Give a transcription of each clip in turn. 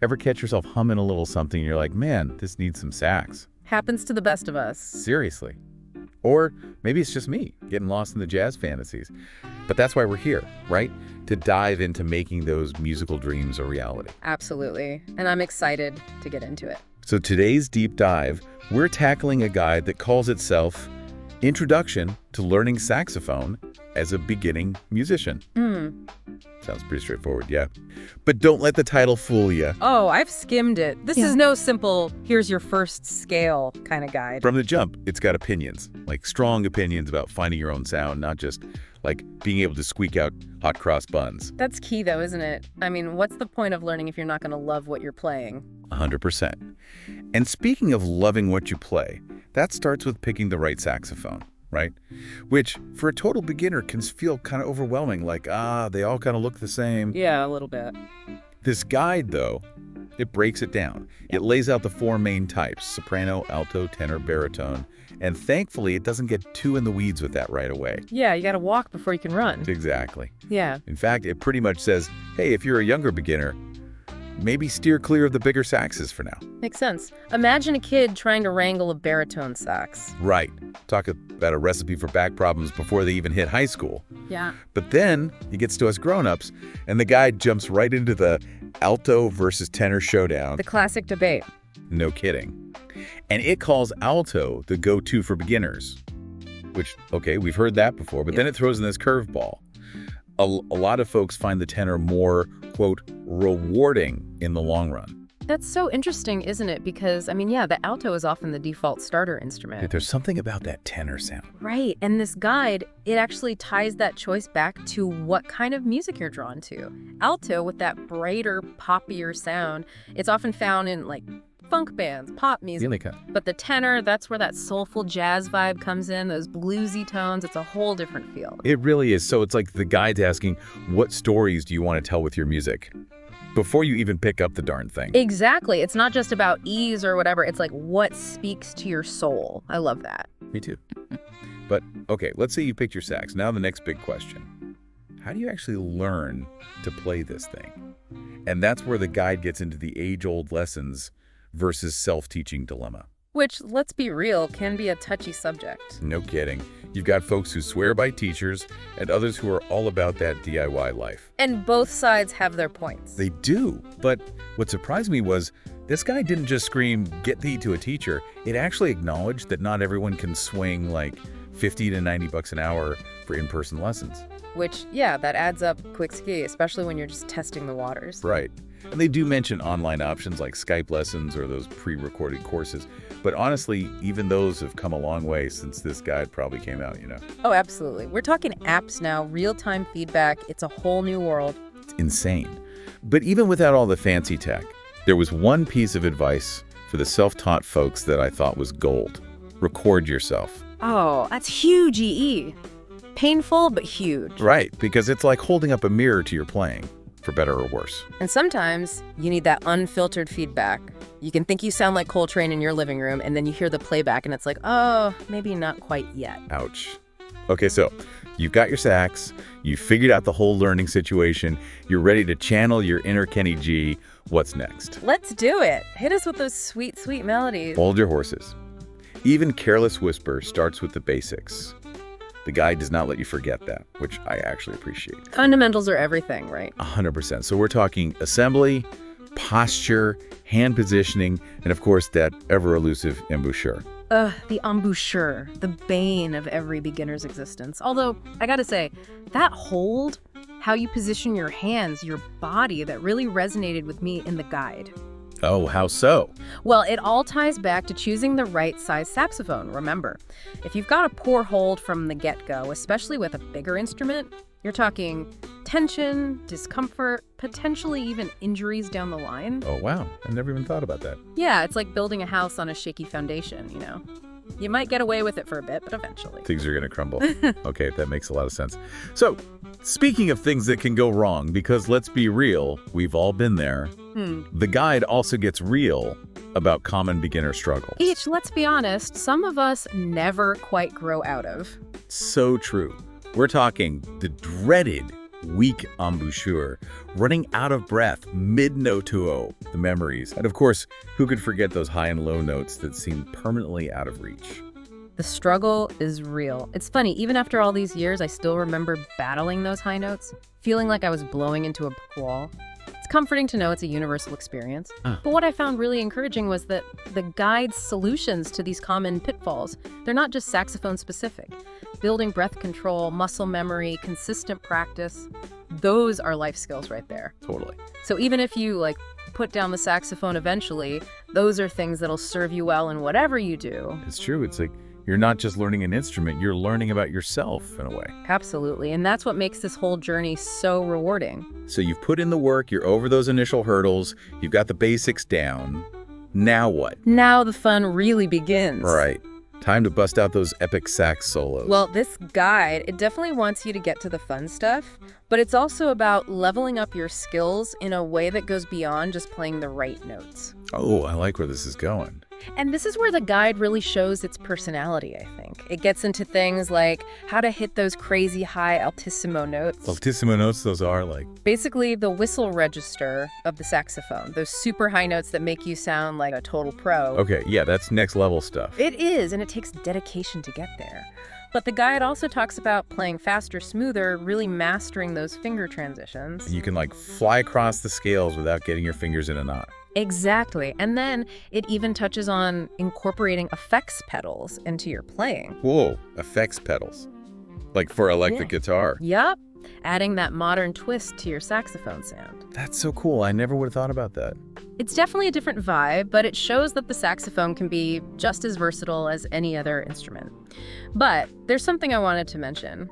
Ever catch yourself humming a little something and you're like, man, this needs some sax? Happens to the best of us. Seriously. Or maybe it's just me getting lost in the jazz fantasies. But that's why we're here, right? To dive into making those musical dreams a reality. Absolutely. And I'm excited to get into it. So today's deep dive, we're tackling a guide that calls itself Introduction to Learning Saxophone as a Beginning Musician. Sounds pretty straightforward, yeah. But don't let the title fool you. Oh, I've skimmed it. This is no simple, here's your first scale kind of guide. From the jump, it's got opinions, like strong opinions about finding your own sound, not just like being able to squeak out hot cross buns. That's key though, isn't it? I mean, what's the point of learning if you're not going to love what you're playing? 100%. And speaking of loving what you play, that starts with picking the right saxophone, right? Which, for a total beginner, can feel kind of overwhelming, like, they all kind of look the same. Yeah, a little bit. This guide, though, it breaks it down. It lays out the four main types: soprano, alto, tenor, baritone. And thankfully, it doesn't get too in the weeds with that right away. Yeah, you got to walk before you can run. Exactly. Yeah. In fact, it pretty much says, hey, if you're a younger beginner, maybe steer clear of the bigger saxes for now. Makes sense. Imagine a kid trying to wrangle a baritone sax. Right. Talk about a recipe for back problems before they even hit high school. Yeah. But then he gets to us grown-ups, and the guide jumps right into the alto versus tenor showdown. The classic debate. No kidding. And it calls alto the go-to for beginners, which, okay, we've heard that before, but then it throws in this curveball. A lot of folks find the tenor more, quote, rewarding in the long run. That's so interesting, isn't it? Because, I mean, yeah, the alto is often the default starter instrument. There's something about that tenor sound. Right. And this guide, it actually ties that choice back to what kind of music you're drawn to. Alto, with that brighter, poppier sound, it's often found in, like, funk bands, pop music. But the tenor, that's where that soulful jazz vibe comes in, those bluesy tones. It's a whole different feel. It really is. So it's like the guide's asking, what stories do you want to tell with your music? Before you even pick up the darn thing. Exactly. It's not just about ease or whatever. It's like what speaks to your soul. I love that. Me too. But, okay, let's say you picked your sax. Now the next big question. How do you actually learn to play this thing? And that's where the guide gets into the age-old lessons versus self-teaching dilemma. Which, let's be real, can be a touchy subject. No kidding. You've got folks who swear by teachers and others who are all about that DIY life. And both sides have their points. They do. But what surprised me was this guy didn't just scream, get thee to a teacher. It actually acknowledged that not everyone can swing like 50 to 90 bucks an hour for in-person lessons. Which, yeah, that adds up quick ski, especially when you're just testing the waters. Right. And they do mention online options like Skype lessons or those pre-recorded courses. But honestly, even those have come a long way since this guide probably came out, you know. Oh, absolutely. We're talking apps now, real-time feedback. It's a whole new world. It's insane. But even without all the fancy tech, there was one piece of advice for the self-taught folks that I thought was gold. Record yourself. Oh, that's huge, EE. Painful, but huge. Right, because it's like holding up a mirror to your playing, for better or worse. And sometimes you need that unfiltered feedback. You can think you sound like Coltrane in your living room, and then you hear the playback, and it's like, oh, maybe not quite yet. Ouch. Okay, so you've got your sax, you've figured out the whole learning situation, you're ready to channel your inner Kenny G. What's next? Let's do it. Hit us with those sweet, sweet melodies. Hold your horses. Even Careless Whisper starts with the basics. The guide does not let you forget that, which I actually appreciate. Fundamentals are everything, right? 100%. So we're talking assembly, posture, hand positioning, and of course that ever-elusive embouchure. The embouchure, the bane of every beginner's existence. Although, I gotta say, that hold, how you position your hands, your body, that really resonated with me in the guide. Oh, how so? Well, it all ties back to choosing the right size saxophone, remember. If you've got a poor hold from the get-go, especially with a bigger instrument, you're talking tension, discomfort, potentially even injuries down the line. Oh, wow. I never even thought about that. Yeah, it's like building a house on a shaky foundation, you know. You might get away with it for a bit, but eventually. Things are going to crumble. Okay, that makes a lot of sense. So, speaking of things that can go wrong, because let's be real, we've all been there, the guide also gets real about common beginner struggles. Each, let's be honest, some of us never quite grow out of. So true. We're talking the dreaded weak embouchure, running out of breath, mid-notuo, the memories. And of course, who could forget those high and low notes that seem permanently out of reach? The struggle is real. It's funny, even after all these years, I still remember battling those high notes, feeling like I was blowing into a brick wall. It's comforting to know it's a universal experience. But what I found really encouraging was that the guide's solutions to these common pitfalls, they're not just saxophone specific. Building breath control, muscle memory, consistent practice, those are life skills right there. Totally. So even if you put down the saxophone eventually, those are things that'll serve you well in whatever you do. It's true. It's like you're not just learning an instrument, you're learning about yourself in a way. Absolutely. And that's what makes this whole journey so rewarding. So you've put in the work, you're over those initial hurdles, you've got the basics down. Now what? Now the fun really begins. Right. Time to bust out those epic sax solos. Well, this guide, it definitely wants you to get to the fun stuff, but it's also about leveling up your skills in a way that goes beyond just playing the right notes. Oh, I like where this is going. And this is where the guide really shows its personality, I think. It gets into things like how to hit those crazy high altissimo notes. Altissimo notes, those are like... Basically, the whistle register of the saxophone. Those super high notes that make you sound like a total pro. Okay, yeah, that's next level stuff. It is, and it takes dedication to get there. But the guide also talks about playing faster, smoother, really mastering those finger transitions. You can fly across the scales without getting your fingers in a knot. Exactly. And then it even touches on incorporating effects pedals into your playing. Whoa, effects pedals. Like for electric guitar. Yup. Adding that modern twist to your saxophone sound. That's so cool. I never would have thought about that. It's definitely a different vibe, but it shows that the saxophone can be just as versatile as any other instrument. But there's something I wanted to mention.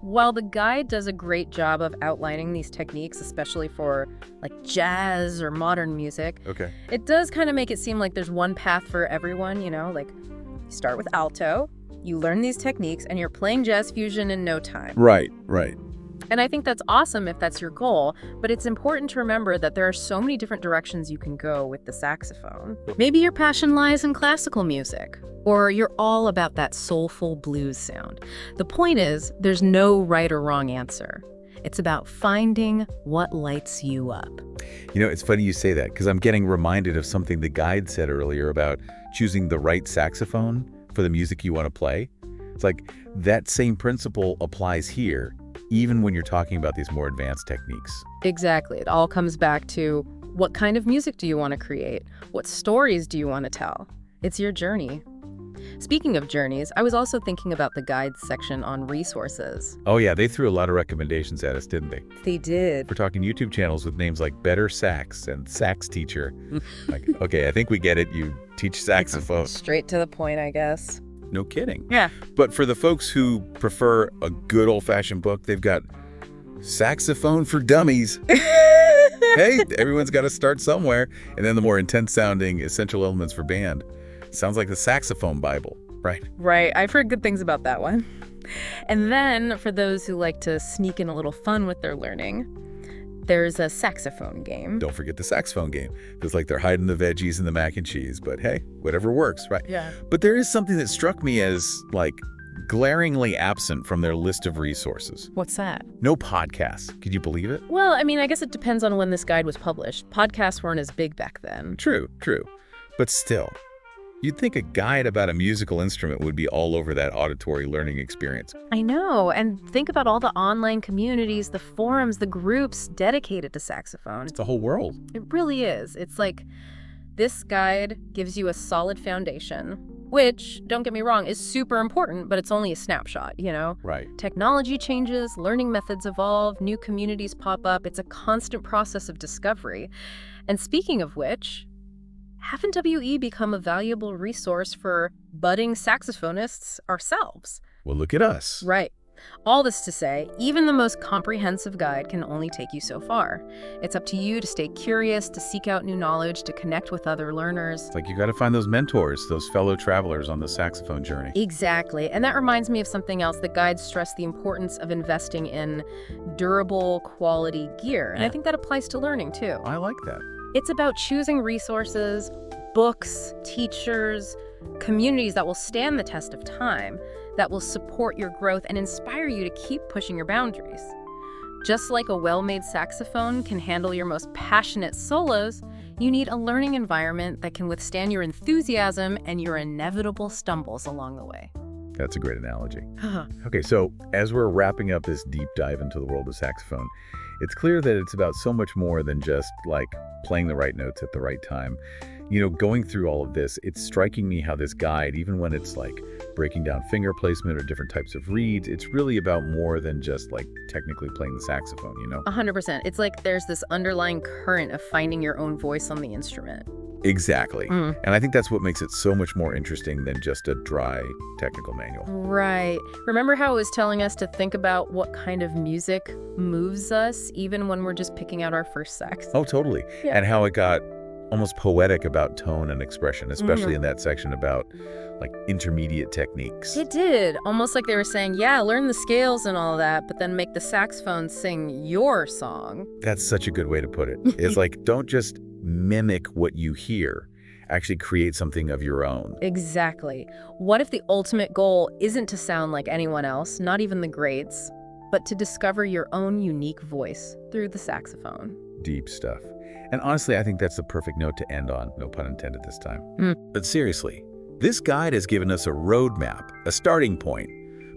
While the guide does a great job of outlining these techniques, especially for jazz or modern music, okay, it does kind of make it seem like there's one path for everyone, you start with alto, you learn these techniques, and you're playing jazz fusion in no time. Right. And I think that's awesome if that's your goal, but it's important to remember that there are so many different directions you can go with the saxophone. Maybe your passion lies in classical music, or you're all about that soulful blues sound. The point is, there's no right or wrong answer. It's about finding what lights you up. It's funny you say that, because I'm getting reminded of something the guide said earlier about choosing the right saxophone for the music you want to play. It's like that same principle applies here, even when you're talking about these more advanced techniques. Exactly. It all comes back to what kind of music do you want to create? What stories do you want to tell? It's your journey. Speaking of journeys, I was also thinking about the guides section on resources. Oh yeah, they threw a lot of recommendations at us, didn't they? They did. We're talking YouTube channels with names like Better Sax and Sax Teacher. Okay, I think we get it. You teach saxophone. Straight to the point, I guess. No kidding. Yeah. But for the folks who prefer a good old-fashioned book, they've got Saxophone for Dummies. Hey, everyone's got to start somewhere. And then the more intense-sounding Essential Elements for Band. Sounds like the Saxophone Bible, right? Right. I've heard good things about that one. And then for those who like to sneak in a little fun with their learning, there's a saxophone game. Don't forget the saxophone game. It's like they're hiding the veggies and the mac and cheese, but hey, whatever works, right? Yeah. But there is something that struck me as glaringly absent from their list of resources. What's that? No podcasts. Could you believe it? Well, I guess it depends on when this guide was published. Podcasts weren't as big back then. True. But still, you'd think a guide about a musical instrument would be all over that auditory learning experience. I know, and think about all the online communities, the forums, the groups dedicated to saxophone. It's a whole world. It really is. It's like this guide gives you a solid foundation, which, don't get me wrong, is super important, but it's only a snapshot, Right. Technology changes, learning methods evolve, new communities pop up. It's a constant process of discovery. And speaking of which, haven't WE become a valuable resource for budding saxophonists ourselves? Well, look at us. Right. All this to say, even the most comprehensive guide can only take you so far. It's up to you to stay curious, to seek out new knowledge, to connect with other learners. It's like you got to find those mentors, those fellow travelers on the saxophone journey. Exactly. And that reminds me of something else. The guides stress the importance of investing in durable, quality gear. And I think that applies to learning, too. I like that. It's about choosing resources, books, teachers, communities that will stand the test of time, that will support your growth and inspire you to keep pushing your boundaries. Just like a well-made saxophone can handle your most passionate solos, you need a learning environment that can withstand your enthusiasm and your inevitable stumbles along the way. That's a great analogy. Okay, so as we're wrapping up this deep dive into the world of saxophone, it's clear that it's about so much more than just like playing the right notes at the right time. Going through all of this, it's striking me how this guide, even when it's like breaking down finger placement or different types of reeds, it's really about more than just like technically playing the saxophone, 100%. It's like there's this underlying current of finding your own voice on the instrument. Exactly. And I think that's what makes it so much more interesting than just a dry technical manual. Right. Remember how it was telling us to think about what kind of music moves us, even when we're just picking out our first sax? Oh, totally. Yeah. And how it got almost poetic about tone and expression, especially in that section about like intermediate techniques. It did. Almost like they were saying, yeah, learn the scales and all that, but then make the saxophone sing your song. That's such a good way to put it. It's like, don't just mimic what you hear. Actually create something of your own. Exactly. What if the ultimate goal isn't to sound like anyone else, not even the greats, but to discover your own unique voice through the saxophone? Deep stuff. And honestly, I think that's the perfect note to end on, no pun intended this time. But seriously, this guide has given us a roadmap, a starting point.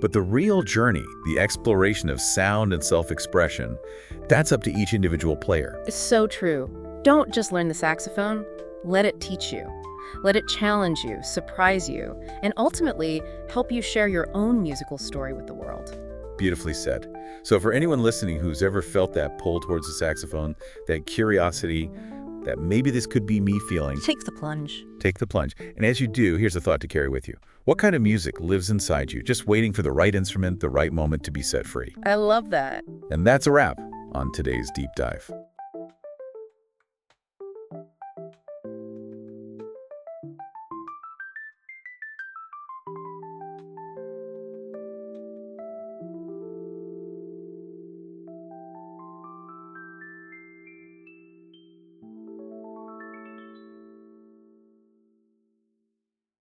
But the real journey, the exploration of sound and self-expression, that's up to each individual player. It's so true. Don't just learn the saxophone. Let it teach you. Let it challenge you, surprise you, and ultimately help you share your own musical story with the world. Beautifully said. So for anyone listening who's ever felt that pull towards the saxophone, that curiosity, that maybe this could be me feeling, Take the plunge. take the plunge. And as you do, here's a thought to carry with you. What kind of music lives inside you, just waiting for the right instrument, the right moment to be set free? I love that. And that's a wrap on today's Deep Dive.